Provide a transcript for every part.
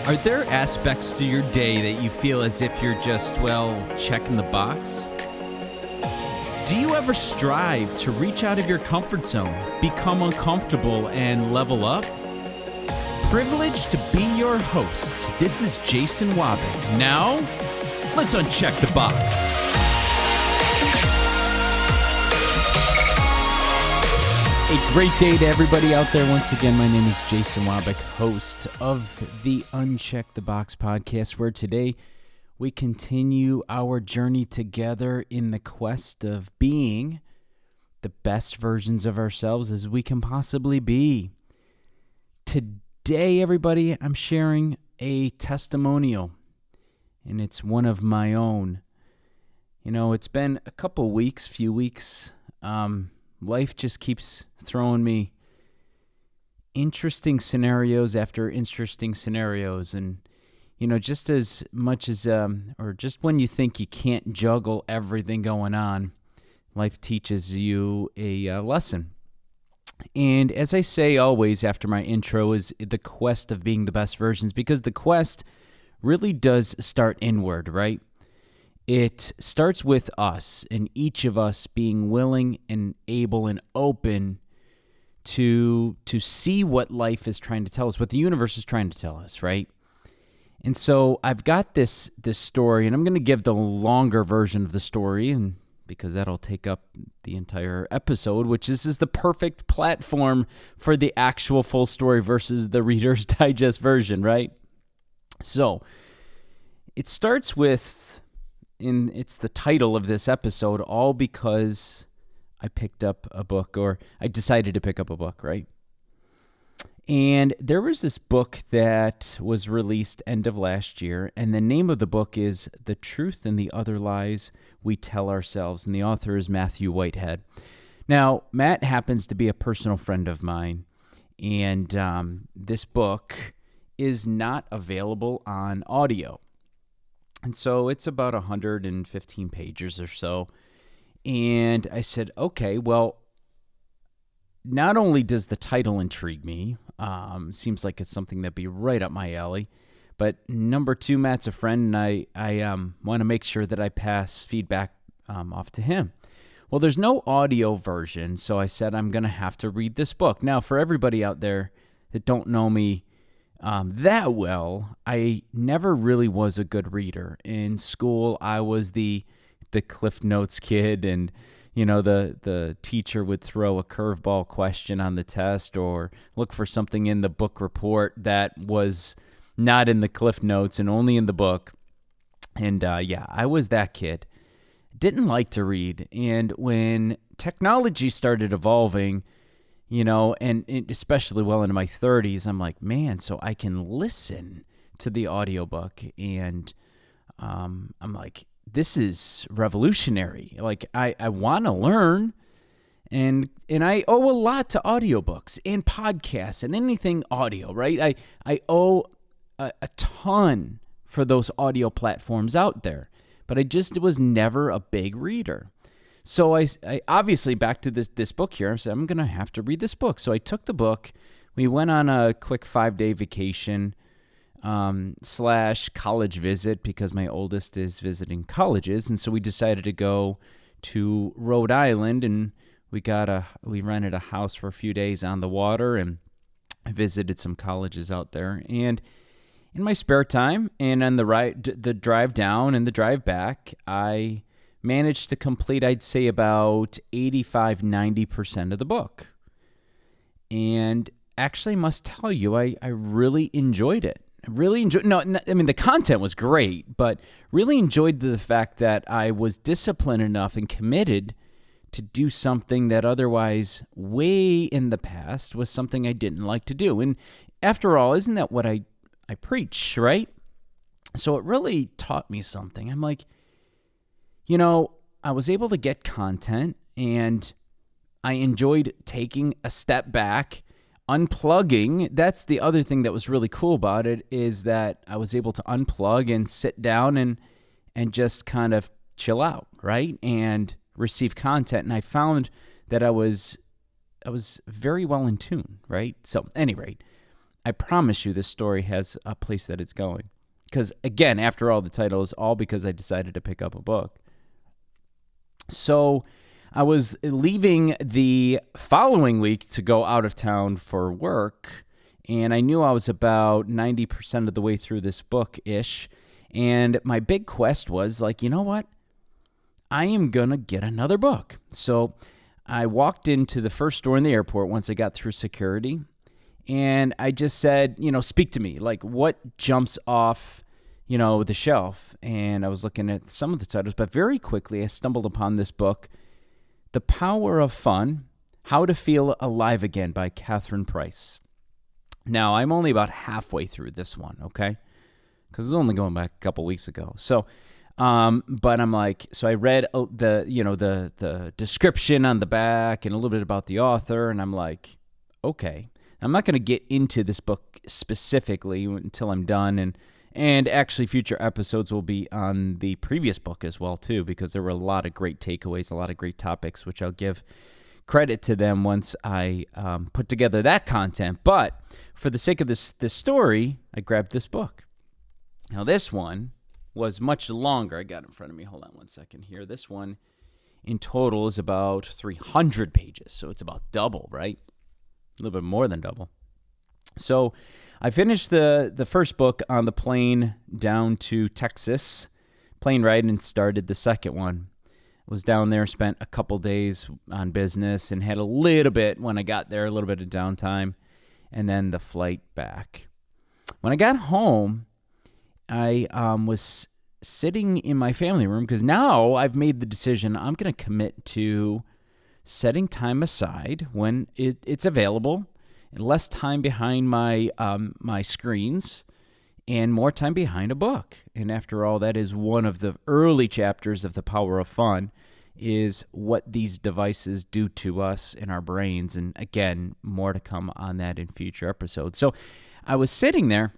Are there aspects to your day that you feel as if you're just, checking the box? Do you ever strive to reach out of your comfort zone, become uncomfortable, and level up? Privileged to be your host, this is Jason Wabick. Now, let's uncheck the box. A great day to everybody out there. Once again, my name is Jason Wabick, host of the Uncheck the Box podcast, where today we continue our journey together in the quest of being the best versions of ourselves as we can possibly be. Today, everybody, I'm sharing a testimonial, and it's one of my own. You know, it's been a few weeks. Life just keeps throwing me interesting scenarios after interesting scenarios. And, you know, just as much as, or just when you think you can't juggle everything going on, life teaches you a lesson. And as I say always after my intro, is the quest of being the best versions, because the quest really does start inward, right? It starts with us and each of us being willing and able and open to see what life is trying to tell us, what the universe is trying to tell us, right? And so I've got this story, and I'm going to give the longer version of the story, and because that'll take up the entire episode, which is the perfect platform for the actual full story versus the Reader's Digest version, right? So it starts with, and it's the title of this episode, all because I picked up a book, or I decided to pick up a book, right? And there was this book that was released end of last year, and the name of the book is The Truth and the Other Lies We Tell Ourselves, and the author is Matthew Whitehead. Now, Matt happens to be a personal friend of mine, and this book is not available on audio. And so it's about 115 pages or so. And I said, okay, well, not only does the title intrigue me, seems like it's something that'd be right up my alley, but number two, Matt's a friend, and I want to make sure that I pass feedback off to him. Well, there's no audio version, so I said I'm going to have to read this book. Now, for everybody out there that don't know me that well, I never really was a good reader. In school, I was the Cliff Notes kid, and you know, the teacher would throw a curveball question on the test or look for something in the book report that was not in the Cliff Notes and only in the book. And I was that kid. Didn't like to read. And when technology started evolving, you know, and especially well into my 30s, I'm like, man, so I can listen to the audiobook. And I'm like, this is revolutionary. Like, I want to learn, and I owe a lot to audiobooks and podcasts and anything audio, right? I owe a ton for those audio platforms out there, but I just was never a big reader. So I obviously, back to this book here, I said, I'm going to have to read this book. So I took the book. We went on a quick 5-day vacation / college visit, because my oldest is visiting colleges. And so we decided to go to Rhode Island, and we rented a house for a few days on the water, and I visited some colleges out there. And in my spare time, and on the drive down and the drive back, I managed to complete, I'd say, about 85-90% of the book. And actually must tell you, I really enjoyed it. The content was great, but really enjoyed the fact that I was disciplined enough and committed to do something that otherwise, way in the past, was something I didn't like to do. And after all, isn't that what I preach, right? So it really taught me something. I'm like, you know, I was able to get content, and I enjoyed taking a step back, unplugging. That's the other thing that was really cool about it, is that I was able to unplug and sit down and just kind of chill out, right? And receive content. And I found that I was very well in tune, right? So at any rate, I promise you this story has a place that it's going. Because, again, after all, the title is all because I decided to pick up a book. So I was leaving the following week to go out of town for work, and I knew I was about 90% of the way through this book-ish, and my big quest was like, you know what? I am going to get another book. So I walked into the first store in the airport once I got through security, and I just said, speak to me. Like, what jumps off, the shelf? And I was looking at some of the titles, but very quickly I stumbled upon this book, The Power of Fun, How to Feel Alive Again by Catherine Price. Now, I'm only about halfway through this one, okay? Because it's only going back a couple weeks ago. So, but I'm like, so I read the description on the back and a little bit about the author, and I'm like, okay. I'm not going to get into this book specifically until I'm done, and actually future episodes will be on the previous book as well too, because there were a lot of great takeaways, a lot of great topics, which I'll give credit to them once I put together that content. But for the sake of this story, I grabbed this book. Now this one was much longer. I got it in front of me. Hold on one second here. This one in total is about 300 pages, so it's about double, right? A little bit more than double. So I finished the first book on the plane down to Texas, plane ride, and started the second one. Was down there, spent a couple days on business, and had a little bit, when I got there, a little bit of downtime, and then the flight back. When I got home, I was sitting in my family room, because now I've made the decision I'm going to commit to setting time aside when it's available, and less time behind my my screens, and more time behind a book. And after all, that is one of the early chapters of The Power of Fun, is what these devices do to us in our brains. And again, more to come on that in future episodes. So I was sitting there,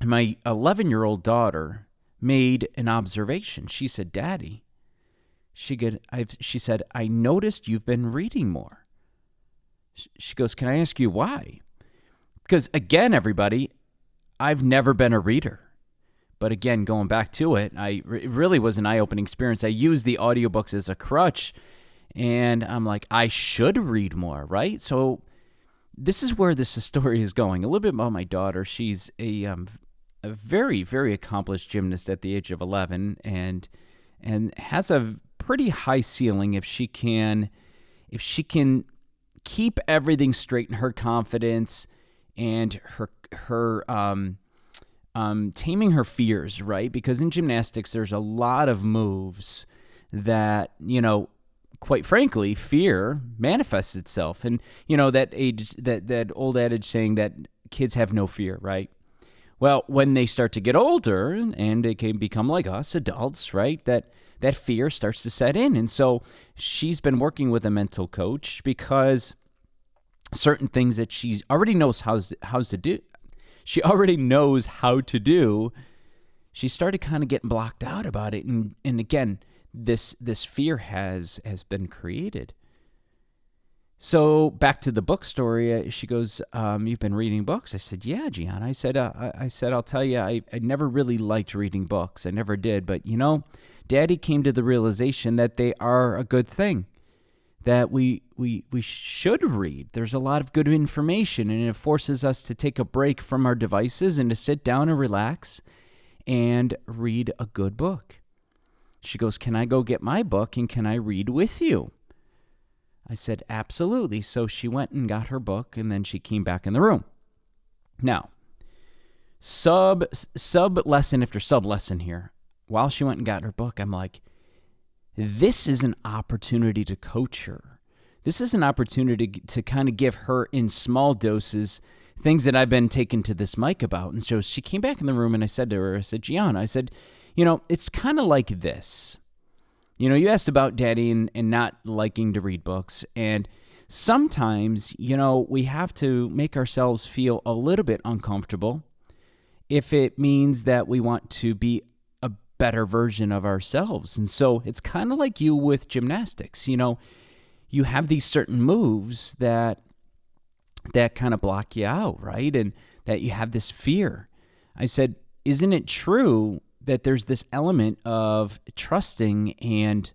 and my 11-year-old daughter made an observation. She said, "Daddy," she said, "I noticed you've been reading more." She goes, "Can I ask you why?" Because again, everybody, I've never been a reader. But again, going back to it, it really was an eye-opening experience. I used the audiobooks as a crutch, and I'm like, I should read more, right? So this is where this story is going. A little bit about my daughter. She's a very, very accomplished gymnast at the age of 11, and has a pretty high ceiling if she can keep everything straight in her confidence and her taming her fears, right? Because in gymnastics, there's a lot of moves that, quite frankly, fear manifests itself. And, that old adage saying that kids have no fear, right? Well, when they start to get older and they can become like us, adults, right, that fear starts to set in. And so she's been working with a mental coach because certain things that she already knows how to do, she started kind of getting blocked out about it. And again, this fear has been created. So back to the book story, she goes, "You've been reading books?" I said, "Yeah, Gianna." I said, "I'll tell you, I never really liked reading books. I never did. But, Daddy came to the realization that they are a good thing, that we should read. There's a lot of good information, and it forces us to take a break from our devices and to sit down and relax and read a good book." She goes, "Can I go get my book, and can I read with you?" I said, "Absolutely." So she went and got her book, and then she came back in the room. Now, sub lesson after sub lesson here. While she went and got her book, I'm like, this is an opportunity to coach her. This is an opportunity to kind of give her in small doses things that I've been taking to this mic about. And so she came back in the room, and I said to her, "Gianna," I said, it's kind of like this. You asked about Daddy and not liking to read books. And sometimes, we have to make ourselves feel a little bit uncomfortable if it means that we want to be a better version of ourselves. And so it's kind of like you with gymnastics. You have these certain moves that kind of block you out, right? And that you have this fear. I said, isn't it true that there's this element of trusting and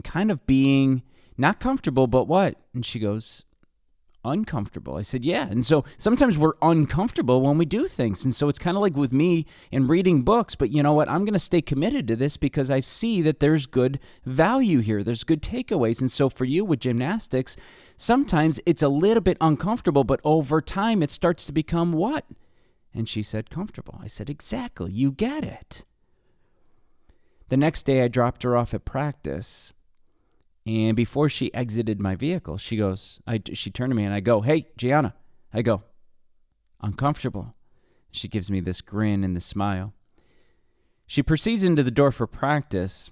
kind of being not comfortable, but what? And she goes, uncomfortable. I said, yeah. And so sometimes we're uncomfortable when we do things. And so it's kind of like with me in reading books, but you know what? I'm going to stay committed to this because I see that there's good value here. There's good takeaways. And so for you with gymnastics, sometimes it's a little bit uncomfortable, but over time it starts to become what? And she said, comfortable. I said, exactly. You get it. The next day I dropped her off at practice. And before she exited my vehicle, she turned to me and I go, hey, Gianna. I go, uncomfortable. She gives me this grin and this smile. She proceeds into the door for practice.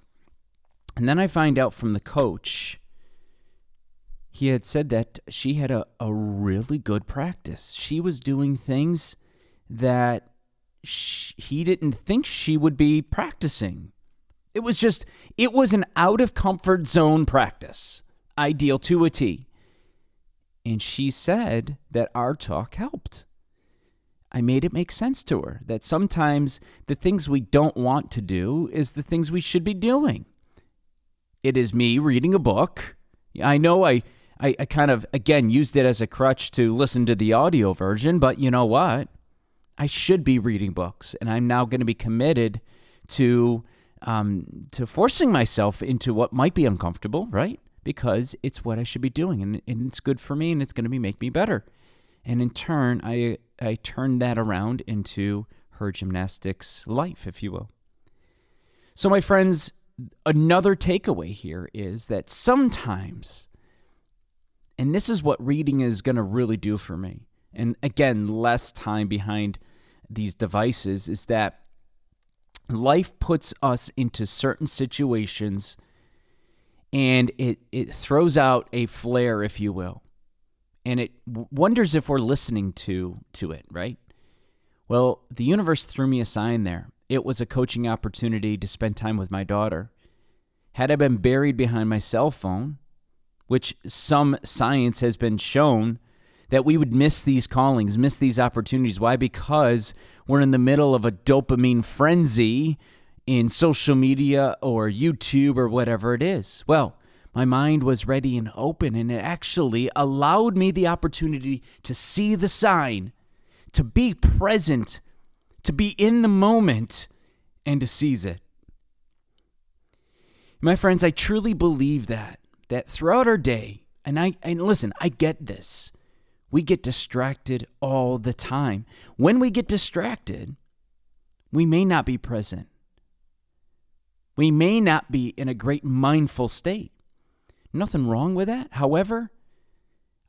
And then I find out from the coach, he had said that she had a really good practice. She was doing things that he didn't think she would be practicing. It was an out of comfort zone practice, ideal to a T. And she said that our talk helped. I made it make sense to her that sometimes the things we don't want to do is the things we should be doing. It is me reading a book. I know I kind of, again, used it as a crutch to listen to the audio version, but you know what? I should be reading books, and I'm now going to be committed to forcing myself into what might be uncomfortable, right? Because it's what I should be doing, and it's good for me, and it's going to make me better. And in turn, I turned that around into her gymnastics life, if you will. So my friends, another takeaway here is that sometimes, and this is what reading is going to really do for me, and again, less time behind these devices, is that life puts us into certain situations and it throws out a flare, if you will. And it wonders if we're listening to it, right? Well, the universe threw me a sign there. It was a coaching opportunity to spend time with my daughter. Had I been buried behind my cell phone, which some science has been shown that we would miss these callings, miss these opportunities. Why? Because we're in the middle of a dopamine frenzy in social media or YouTube or whatever it is. Well, my mind was ready and open, and it actually allowed me the opportunity to see the sign, to be present, to be in the moment, and to seize it. My friends, I truly believe that throughout our day, and listen, I get this. We get distracted all the time. When we get distracted, we may not be present. We may not be in a great mindful state. Nothing wrong with that. However,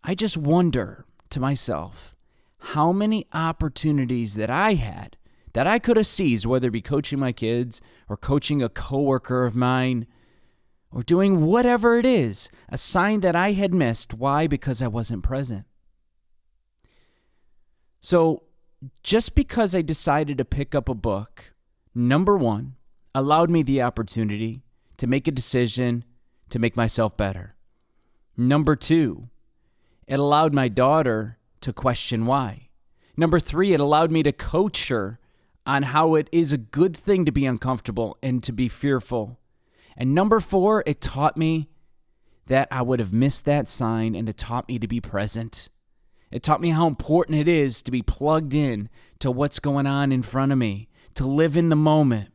I just wonder to myself how many opportunities that I had that I could have seized, whether it be coaching my kids or coaching a coworker of mine or doing whatever it is, a sign that I had missed. Why? Because I wasn't present. So just because I decided to pick up a book, number one, allowed me the opportunity to make a decision to make myself better. Number two, it allowed my daughter to question why. Number three, it allowed me to coach her on how it is a good thing to be uncomfortable and to be fearful. And number four, it taught me that I would have missed that sign, and it taught me to be present. It taught me how important it is to be plugged in to what's going on in front of me, to live in the moment.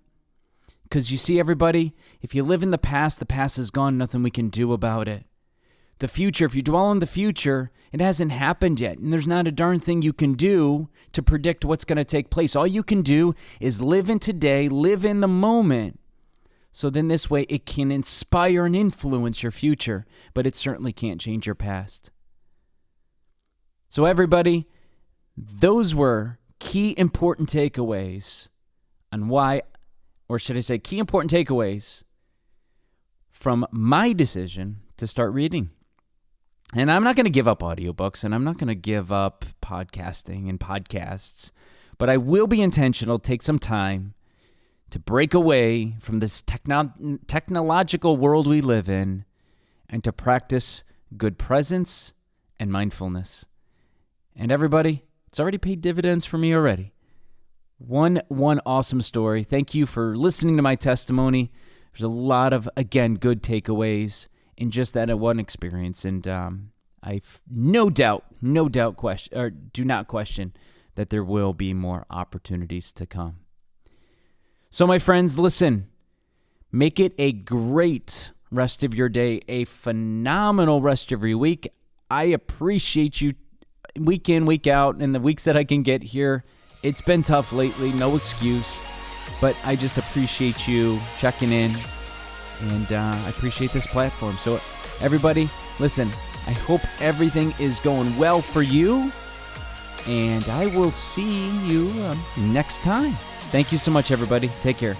Because you see, everybody, if you live in the past is gone, nothing we can do about it. The future, if you dwell on the future, it hasn't happened yet, and there's not a darn thing you can do to predict what's going to take place. All you can do is live in today, live in the moment. So then this way it can inspire and influence your future, but it certainly can't change your past. So everybody, those were key important takeaways on why, or should I say key important takeaways from my decision to start reading. And I'm not going to give up audiobooks, and I'm not going to give up podcasting and podcasts, but I will be intentional, take some time to break away from this technological world we live in and to practice good presence and mindfulness. And everybody, It's already paid dividends for me already. One awesome story. Thank you for listening to my testimony. There's a lot of, again, good takeaways in just that one experience. And I've do not question that there will be more opportunities to come. So my friends, listen, make it a great rest of your day, a phenomenal rest of your week. I appreciate you week in, week out, and the weeks that I can get here. It's been tough lately, no excuse, but I just appreciate you checking in, and I appreciate this platform. So everybody, listen, I hope everything is going well for you, and I will see you next time. Thank you so much, everybody. Take care.